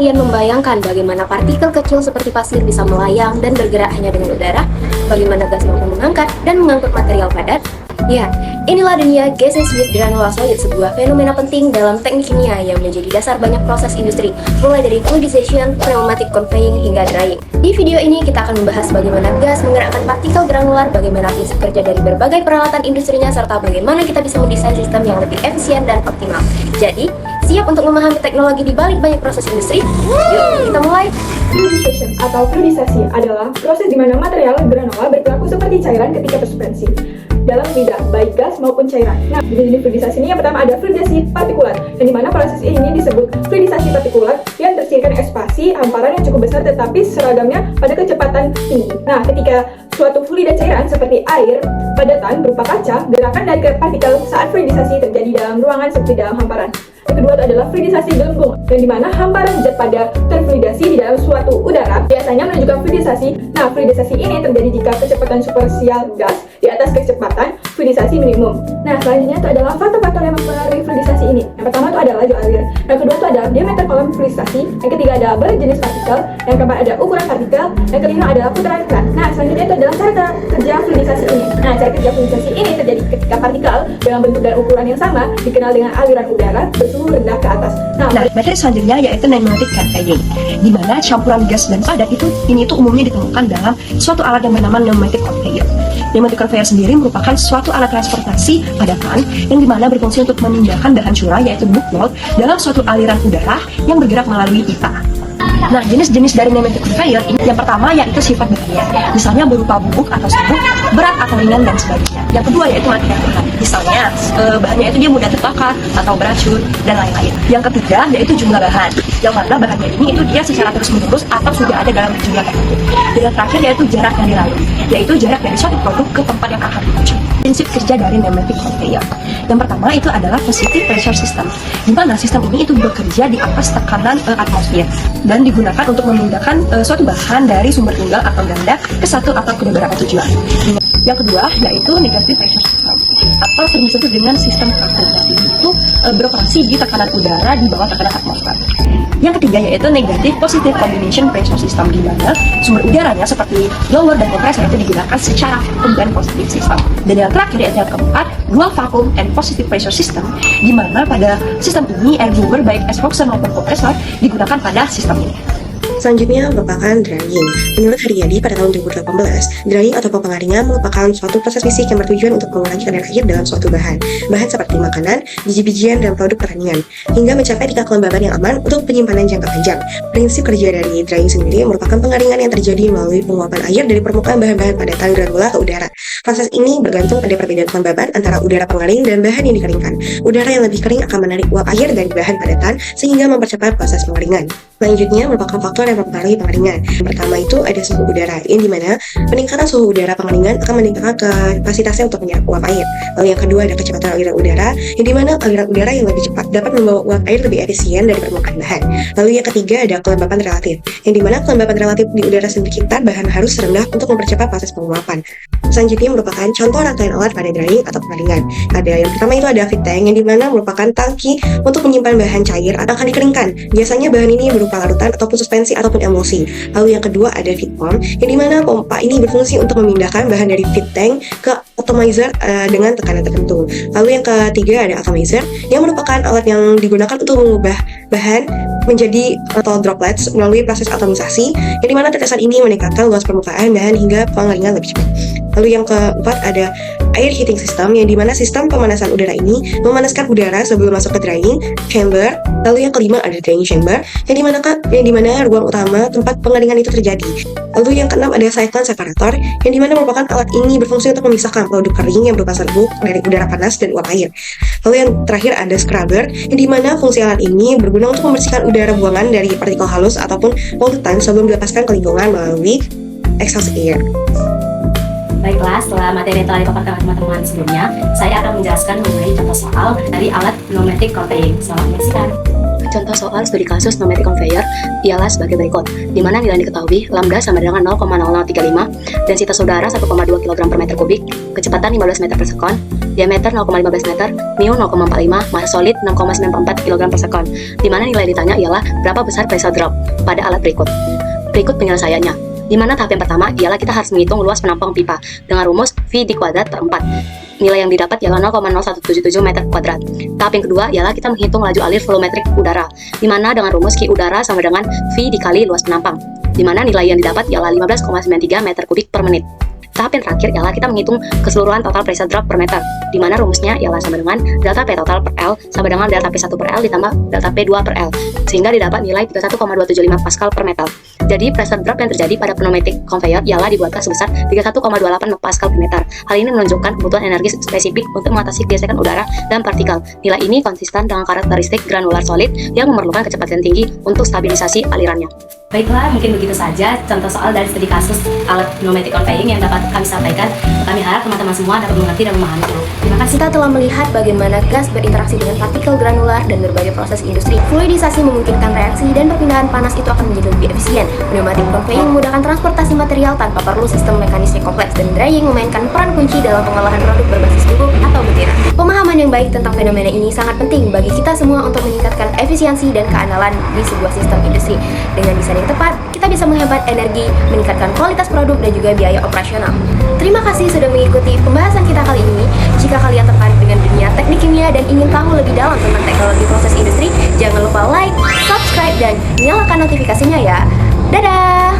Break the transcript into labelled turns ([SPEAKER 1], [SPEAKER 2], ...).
[SPEAKER 1] kalian membayangkan bagaimana partikel kecil seperti pasir bisa melayang dan bergerak hanya dengan udara? Bagaimana gas mampu mengangkat dan mengangkut material padat? Ya, inilah dunia gaseous with granular solid, sebuah fenomena penting dalam teknik kimia yang menjadi dasar banyak proses industri, mulai dari fluidization, pneumatic conveying, hingga drying. Di video ini kita akan membahas bagaimana gas menggerakkan partikel granular, bagaimana prinsip kerja dari berbagai peralatan industrinya, serta bagaimana kita bisa mendesain sistem yang lebih efisien dan optimal. Jadi, siap untuk memahami teknologi di balik banyak proses industri? Yuk, kita mulai!
[SPEAKER 2] Fluidization atau fluidisasi adalah proses di mana material granular berperilaku seperti cairan ketika bersuspensi dalam lidah, baik gas maupun cairan. Nah, di jenis fluidisasi ini yang pertama ada fluidisasi partikulat, yang dimana proses ini disebut fluidisasi partikulat yang terciptakan ekspansi hamparan yang cukup besar tetapi seragamnya pada kecepatan tinggi. Nah, ketika suatu fluida cairan seperti air, padatan berupa kaca, gerakan dari partikel saat fluidisasi terjadi dalam ruangan seperti dalam hamparan. Yang kedua adalah fluidisasi gelembung, yang dimana hamparan zat pada terfluidasi di dalam suatu udara biasanya menunjukkan fluidisasi. Nah, fluidisasi ini terjadi jika kecepatan superficial gas di atas kecepatan fluidisasi minimum. Nah, selanjutnya itu adalah faktor-faktor yang mempengaruhi fluidisasi ini. Yang pertama itu adalah laju aliran, yang kedua itu adalah diameter kolom fluidisasi, yang ketiga ada berjenis partikel, yang keempat ada ukuran partikel, yang kelima adalah putaran keran. Nah, selanjutnya itu adalah cara kerja fluidisasi ini. Nah, cara kerja fluidisasi ini terjadi ketika partikel dengan bentuk dan ukuran yang sama dikenal dengan aliran udara bersuhu rendah ke atas. Nah,
[SPEAKER 3] materi selanjutnya yaitu pneumatic conveying, di mana campuran gas dan padat itu umumnya ditemukan dalam suatu alat yang bernama pneumatic conveyor. Pneumatic conveyor sendiri merupakan suatu alat transportasi padatan yang dimana berfungsi untuk memindahkan bahan curah yaitu bookmold dalam suatu aliran udara yang bergerak melalui pipa. Nah, jenis-jenis dari pneumatic conveyor ini yang pertama yaitu sifat bahannya, misalnya berupa bubuk atau sabuk, berat atau ringan dan sebagainya. Yang kedua yaitu material bahan, misalnya bahannya itu dia mudah terbakar atau beracun dan lain-lain. Yang ketiga yaitu jumlah bahan, yang mana bahannya ini itu dia secara terus-menerus atau sudah ada dalam jumlah tertentu. Dan yang terakhir yaitu jarak yang dilalui, yaitu jarak dari suatu produk ke tempat yang akan dituju. Prinsip kerja dari pneumatic conveyor. Yang pertama itu adalah positive pressure system, di mana sistem ini itu bekerja di atas tekanan atmosfer dan digunakan untuk memindahkan suatu bahan dari sumber tunggal atau ganda ke satu atau ke beberapa tujuan. Yang kedua yaitu negative pressure system, atau sering disebut dengan sistem akumulatif, itu beroperasi di tekanan udara di bawah tekanan atmosfer. Yang ketiga yaitu negative positive combination pressure system, di mana sumber udaranya seperti blower dan kompresor itu digunakan secara vakum dan positive system. Dan yang terakhir yaitu yang keempat, dual vacuum and positive pressure system, di mana pada sistem ini air blower baik exhauster maupun kompresor digunakan pada sistem ini.
[SPEAKER 4] Selanjutnya merupakan drying. Menurut Haryadi pada tahun 2018, drying atau pengaringan merupakan suatu proses fisik yang bertujuan untuk mengurangi kadar air dalam suatu bahan seperti makanan, biji-bijian, dan produk pertanian, hingga mencapai tingkat kelembaban yang aman untuk penyimpanan jangka panjang. Prinsip kerja dari drying sendiri merupakan pengaringan yang terjadi melalui penguapan air dari permukaan bahan-bahan padatan granular ke udara. Proses ini bergantung pada perbedaan kelembaban antara udara pengaring dan bahan yang dikeringkan. Udara yang lebih kering akan menarik uap air dari bahan padatan sehingga mempercepat proses pengeringan. Selanjutnya merupakan faktor yang mempengaruhi pengeringan. Yang pertama itu ada suhu udara, yang dimana peningkatan suhu udara pengeringan akan meningkatkan kapasitasnya untuk menyerap uap air. Lalu yang kedua ada kecepatan aliran udara, yang dimana aliran udara yang lebih cepat dapat membawa uap air lebih efisien dari permukaan bahan. Lalu yang ketiga ada kelembapan relatif, yang dimana kelembapan relatif di udara sekitar bahan harus rendah untuk mempercepat proses penguapan. Selanjutnya merupakan contoh rangkaian alat pada drying atau pengeringan. Ada yang pertama itu ada feed tank, yang dimana merupakan tangki untuk menyimpan bahan cair atau akan dikeringkan. Biasanya bahan ini berupa larutan ataupun suspensi ataupun emulsi. Lalu yang kedua ada feed pump, yang dimana pompa ini berfungsi untuk memindahkan bahan dari feed tank ke atomizer dengan tekanan tertentu. Lalu yang ketiga ada atomizer, yang merupakan alat yang digunakan untuk mengubah bahan menjadi tall droplets melalui proses atomisasi, yang dimana tetesan ini meningkatkan luas permukaan bahan hingga pengeringan lebih cepat. Lalu yang keempat ada air heating system, yang dimana sistem pemanasan udara ini memanaskan udara sebelum masuk ke drying chamber. Lalu yang kelima ada drying chamber, yang dimana ruang utama tempat pengeringan itu terjadi. Lalu yang keenam ada cyclone separator, yang dimana merupakan alat ini berfungsi untuk memisahkan produk kering yang berupa serbuk dari udara panas dan uap air. Lalu yang terakhir ada scrubber, yang dimana fungsi alat ini berguna untuk membersihkan udara buangan dari partikel halus ataupun polutan sebelum dilepaskan ke lingkungan melalui exhaust air.
[SPEAKER 1] Baiklah, setelah materi yang telah dipaparkan oleh teman-teman sebelumnya, saya akan menjelaskan mengenai contoh soal dari alat pneumatic conveying. Selamat menyaksikan.
[SPEAKER 5] Contoh soal studi kasus pneumatic conveyor ialah sebagai berikut, di mana nilai yang diketahui lambda sama dengan 0,0035, densitas udara 1,2 kg per meter kubik, kecepatan 15 meter per sekon, diameter 0,15 meter, mu 0,45, massa solid 6,94 kg per sekon, di mana nilai ditanya ialah berapa besar pressure drop pada alat berikut. Berikut penyelesaiannya, di mana tahap yang pertama ialah kita harus menghitung luas penampang pipa dengan rumus V di kuadrat per 4. Nilai yang didapat ialah 0,0177 meter kuadrat. Tahap yang kedua ialah kita menghitung laju alir volumetrik udara, di mana dengan rumus Q udara sama dengan V dikali luas penampang, di mana nilai yang didapat ialah 15,93 meter kubik per menit. Tahap yang terakhir ialah kita menghitung keseluruhan total pressure drop per meter, di mana rumusnya ialah sama dengan delta P total per L sama dengan delta P1 per L ditambah delta P2 per L, sehingga didapat nilai 31,275 Pascal per meter. Jadi pressure drop yang terjadi pada pneumatic conveyor ialah dibuatkan sebesar 31,28 Pascal per meter. Hal ini menunjukkan kebutuhan energi spesifik untuk mengatasi gesekan udara dan partikel. Nilai ini konsisten dengan karakteristik granular solid yang memerlukan kecepatan tinggi untuk stabilisasi alirannya.
[SPEAKER 6] Baiklah, mungkin begitu saja contoh soal dari studi kasus alat pneumatic conveying yang dapat kami sampaikan. Kami harap teman-teman semua dapat mengerti dan memahaminya. Terima kasih.
[SPEAKER 1] Kita telah melihat bagaimana gas berinteraksi dengan partikel granular dan berbagai proses industri. Fluidisasi memungkinkan reaksi dan perpindahan panas itu akan menjadi lebih efisien. Pneumatic conveying memudahkan transportasi material tanpa perlu sistem mekanisme kompleks, dan drying memainkan peran kunci dalam pengolahan produk berbasis bubuk atau butiran. Pemahaman yang baik tentang fenomena ini sangat penting bagi kita semua untuk meningkatkan efisiensi dan keandalan di sebuah sistem industri. Dengan desain yang tepat, kita bisa menghemat energi, meningkatkan kualitas produk dan juga biaya operasional. Terima kasih sudah mengikuti pembahasan kita kali ini. Jika kalian tertarik dengan dunia teknik kimia dan ingin tahu lebih dalam tentang teknologi proses industri, jangan lupa like, subscribe, dan nyalakan notifikasinya ya. Dadah!